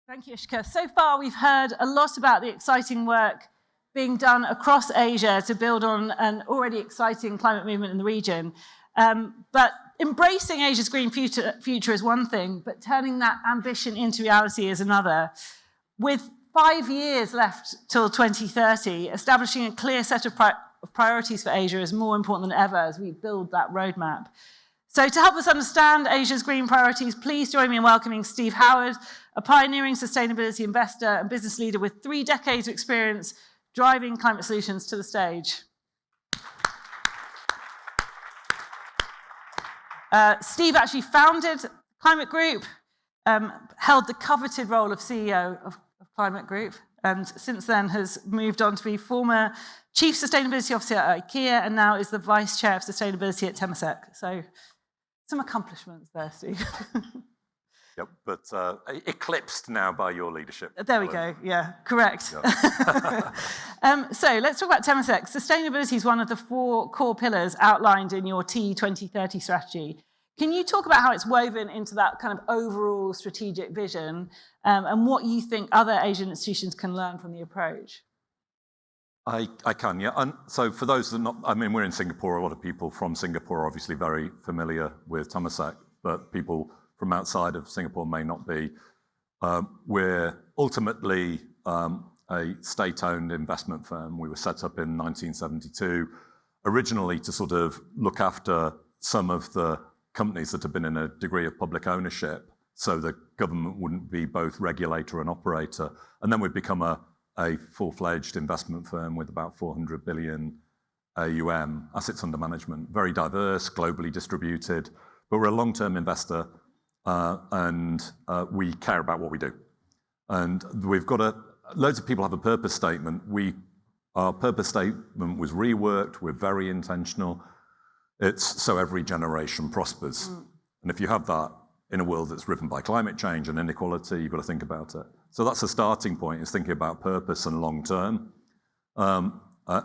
Thank you, Ishka. So far, we've heard a lot about the exciting work being done across Asia to build on an already exciting climate movement in the region. But embracing Asia's green future is one thing, but turning that ambition into reality is another. With 5 years left till 2030, establishing a clear set of priorities for Asia is more important than ever as we build that roadmap. So to help us understand Asia's green priorities, please join me in welcoming Steve Howard, a pioneering sustainability investor and business leader with 3 decades of experience driving climate solutions, to the stage. Steve actually founded Climate Group, held the coveted role of CEO of Climate Group, and since then has moved on to be former Chief Sustainability Officer at IKEA and now is the Vice Chair of Sustainability at Temasek. So some accomplishments there, Steve. Yep, but eclipsed now by your leadership. There we go, yeah, correct. Yep. So let's talk about Temasek. Sustainability is one of the 4 core pillars outlined in your T2030 strategy. Can you talk about how it's woven into that kind of overall strategic vision and what you think other Asian institutions can learn from the approach? I can, yeah. And so for those that are not, I mean, we're in Singapore. A lot of people from Singapore are obviously very familiar with Temasek, but people from outside of Singapore may not be. We're ultimately a state-owned investment firm. We were set up in 1972, originally to sort of look after some of the companies that have been in a degree of public ownership, so the government wouldn't be both regulator and operator. And then we've become a full-fledged investment firm with about 400 billion AUM, assets under management, very diverse, globally distributed, but we're a long-term investor and we care about what we do. And we've got loads of people have a purpose statement. Our purpose statement was reworked. We're very intentional. It's so every generation prospers. And if you have that in a world that's driven by climate change and inequality, you've got to think about it. So that's a starting point, is thinking about purpose and long term.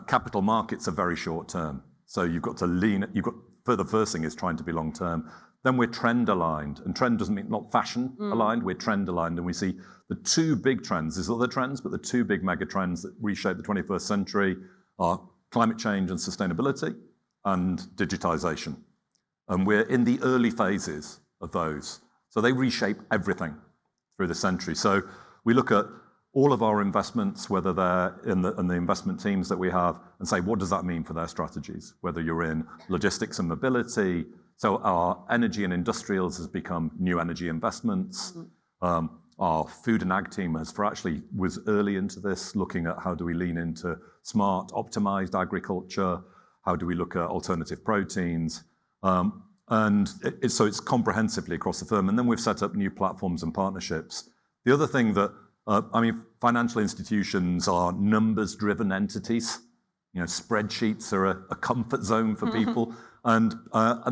Capital markets are very short term. So you've got to the first thing is trying to be long term. Then we're trend aligned, and trend doesn't mean not fashion aligned, we're trend aligned, and we see the 2 big trends, there's other trends, but the 2 big mega trends that reshape the 21st century are climate change and sustainability and digitization. And we're in the early phases of those. So they reshape everything through the century. So we look at all of our investments, whether they're in the investment teams that we have, and say, what does that mean for their strategies? Whether you're in logistics and mobility, so our energy and industrials has become new energy investments. Our food and ag team was early into this, looking at how do we lean into smart, optimized agriculture? How do we look at alternative proteins? And so it's comprehensively across the firm. And then we've set up new platforms and partnerships. The other thing that, financial institutions are numbers-driven entities. You know, spreadsheets are a comfort zone for people. And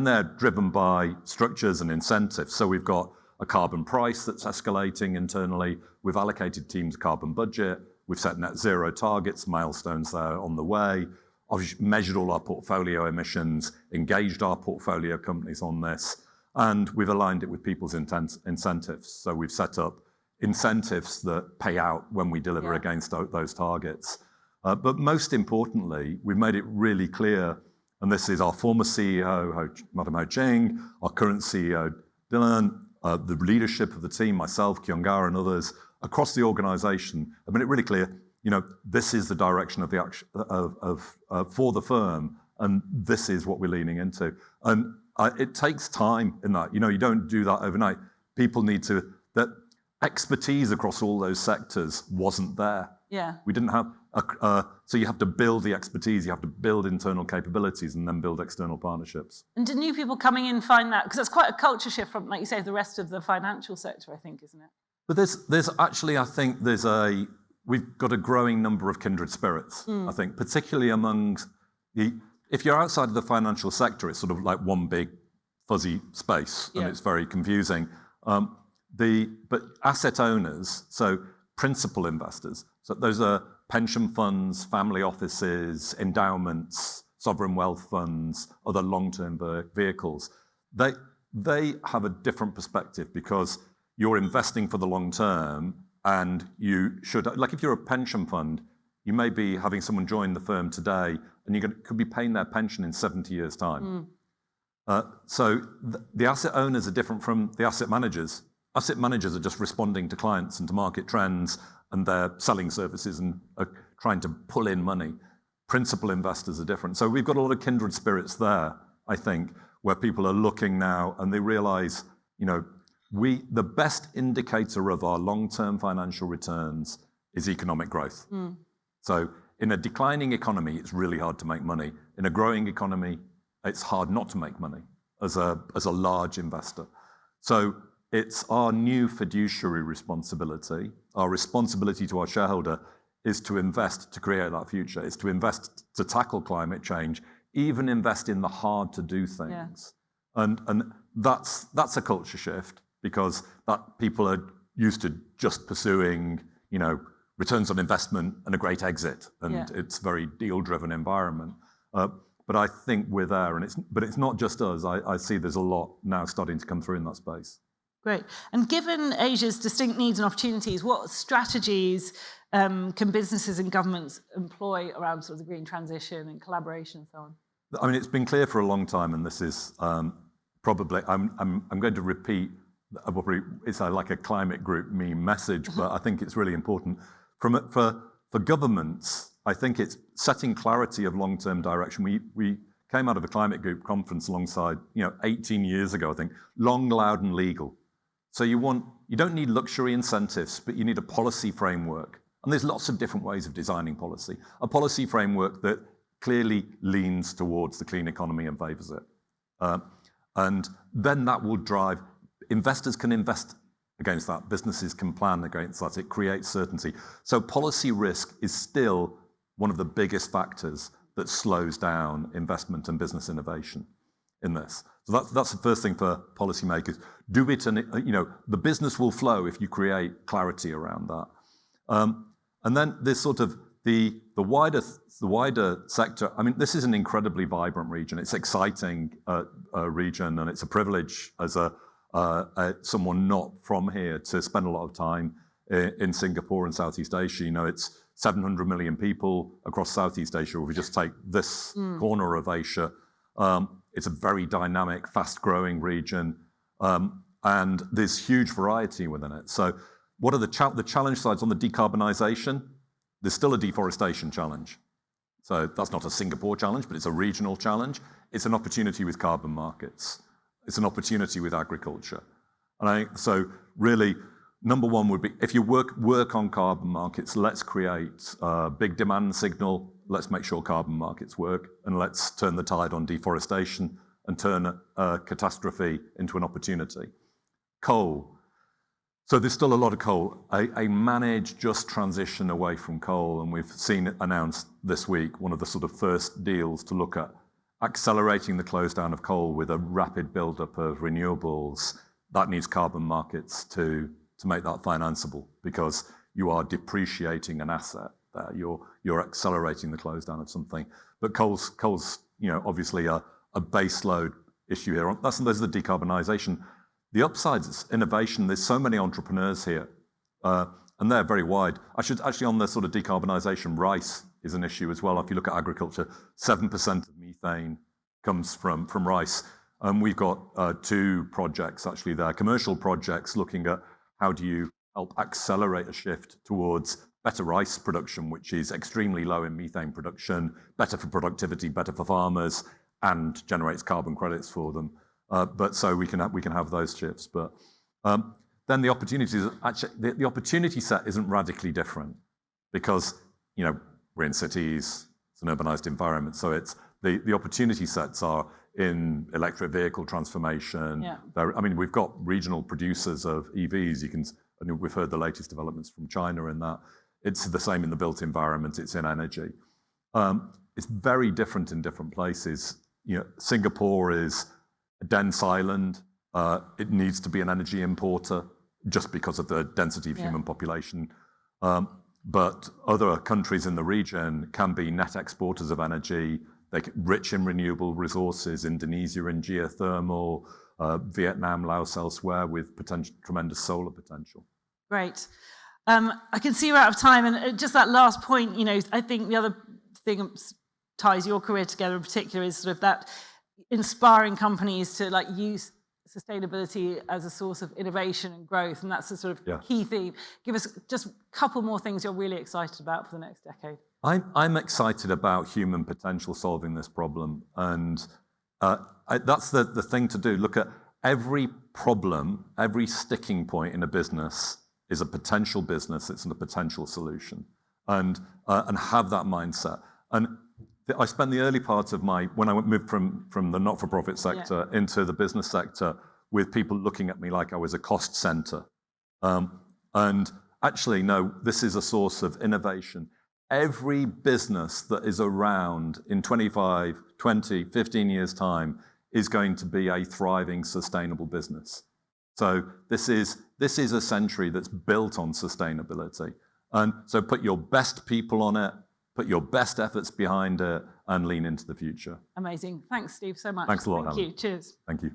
they're driven by structures and incentives. So we've got a carbon price that's escalating internally. We've allocated teams a carbon budget. We've set net zero targets, milestones there on the way. Obviously measured all our portfolio emissions, engaged our portfolio companies on this, and we've aligned it with people's incentives. So we've set up incentives that pay out when we deliver against those targets. But most importantly, we've made it really clear, and this is our former CEO, Madam Ho Ching, our current CEO, Dylan, the leadership of the team, myself, Kyung-gar, and others across the organization have made it really clear, you know, this is the direction of the action for the firm, and this is what we're leaning into. And it takes time in that. You know, you don't do that overnight. People need that expertise across all those sectors wasn't there. Yeah. We didn't have, so you have to build the expertise, you have to build internal capabilities, and then build external partnerships. And do new people coming in find that? Because that's quite a culture shift from, like you say, the rest of the financial sector, I think, isn't it? But there's actually, I think we've got a growing number of kindred spirits, I think, particularly amongst if you're outside of the financial sector, it's sort of like one big fuzzy space, and it's very confusing. But asset owners, so principal investors, so those are pension funds, family offices, endowments, sovereign wealth funds, other long-term vehicles. They have a different perspective because you're investing for the long term, And you should, like if you're a pension fund, you may be having someone join the firm today and you could be paying their pension in 70 years' time. So the asset owners are different from the asset managers. Asset managers are just responding to clients and to market trends, and they're selling services and are trying to pull in money. Principal investors are different. So we've got a lot of kindred spirits there, I think, where people are looking now and they realize, the best indicator of our long-term financial returns is economic growth. So in a declining economy, it's really hard to make money. In a growing economy, it's hard not to make money as a large investor. So it's our new fiduciary responsibility. Our responsibility to our shareholder is to invest to create that future. It's to invest to tackle climate change, even invest in the hard to do things. Yeah. And that's a culture shift, because that people are used to just pursuing, returns on investment and a great exit, and it's very deal-driven environment. But I think we're there, but it's not just us. I see there's a lot now starting to come through in that space. Great. And given Asia's distinct needs and opportunities, what strategies can businesses and governments employ around sort of the green transition and collaboration and so on? I mean, it's been clear for a long time, and this is probably, I'm going to repeat, it's like a climate group meme message, but I think it's really important. For governments, I think it's setting clarity of long-term direction. We came out of a climate group conference alongside, 18 years ago, I think, long, loud and legal. So you don't need luxury incentives, but you need a policy framework. And there's lots of different ways of designing policy. A policy framework that clearly leans towards the clean economy and favors it. And then that will drive, investors can invest against that, businesses can plan against that, it creates certainty. So policy risk is still one of the biggest factors that slows down investment and business innovation in this. So that's the first thing for policymakers. Do it, and the business will flow if you create clarity around that. And then there's sort of the wider sector. I mean, this is an incredibly vibrant region. It's exciting region, and it's a privilege as someone not from here to spend a lot of time in Singapore and Southeast Asia. It's 700 million people across Southeast Asia. If we just take this corner of Asia, it's a very dynamic, fast-growing region, and there's huge variety within it. So what are the challenge sides on the decarbonisation? There's still a deforestation challenge. So that's not a Singapore challenge, but it's a regional challenge. It's an opportunity with carbon markets. It's an opportunity with agriculture. And so really, number one would be, if you work on carbon markets, let's create a big demand signal. Let's make sure carbon markets work, and let's turn the tide on deforestation and turn a catastrophe into an opportunity. Coal. So there's still a lot of coal. A managed just transition away from coal, and we've seen it announced this week, one of the sort of first deals to look at accelerating the close down of coal with a rapid buildup of renewables. That needs carbon markets to make that financeable, because you are depreciating an asset there. You're accelerating the close down of something. But coal's obviously a base load issue here. There's the decarbonisation. The upsides is innovation. There's so many entrepreneurs here, and they're very wide. Actually on the sort of decarbonisation, rice is an issue as well. If you look at agriculture, 7% of methane comes from rice. We've got 2 projects actually there, commercial projects, looking at how do you help accelerate a shift towards better rice production, which is extremely low in methane production, better for productivity, better for farmers, and generates carbon credits for them. But so we can have those shifts. But then the opportunities, actually, the opportunity set isn't radically different, because we're in cities, it's an urbanized environment. So it's the opportunity sets are in electric vehicle transformation. Yeah. I mean, we've got regional producers of EVs. We've heard the latest developments from China in that. It's the same in the built environment. It's in energy. It's very different in different places. Singapore is a dense island. It needs to be an energy importer just because of the density of human population. But other countries in the region can be net exporters of energy. They're rich in renewable resources. Indonesia in geothermal, Vietnam, Laos, elsewhere with tremendous solar potential. Great. I can see we're out of time, and just that last point, I think the other thing that ties your career together in particular is sort of that inspiring companies to use sustainability as a source of innovation and growth, and that's the sort of key theme. Give us just a couple more things you're really excited about for the next decade. I'm excited about human potential solving this problem, and that's the thing to do. Look at every problem, every sticking point in a business is a potential business, it's a potential solution, and have that mindset. And I spent the early part of when I moved from the not-for-profit sector into the business sector with people looking at me like I was a cost center. And actually, no, this is a source of innovation. Every business that is around in 25, 20, 15 years' time is going to be a thriving, sustainable business. So this is a century that's built on sustainability. And so put your best people on it, put your best efforts behind it, and lean into the future. Amazing. Thanks, Steve, so much. Thanks a lot, Helen. Thank you. Cheers. Thank you.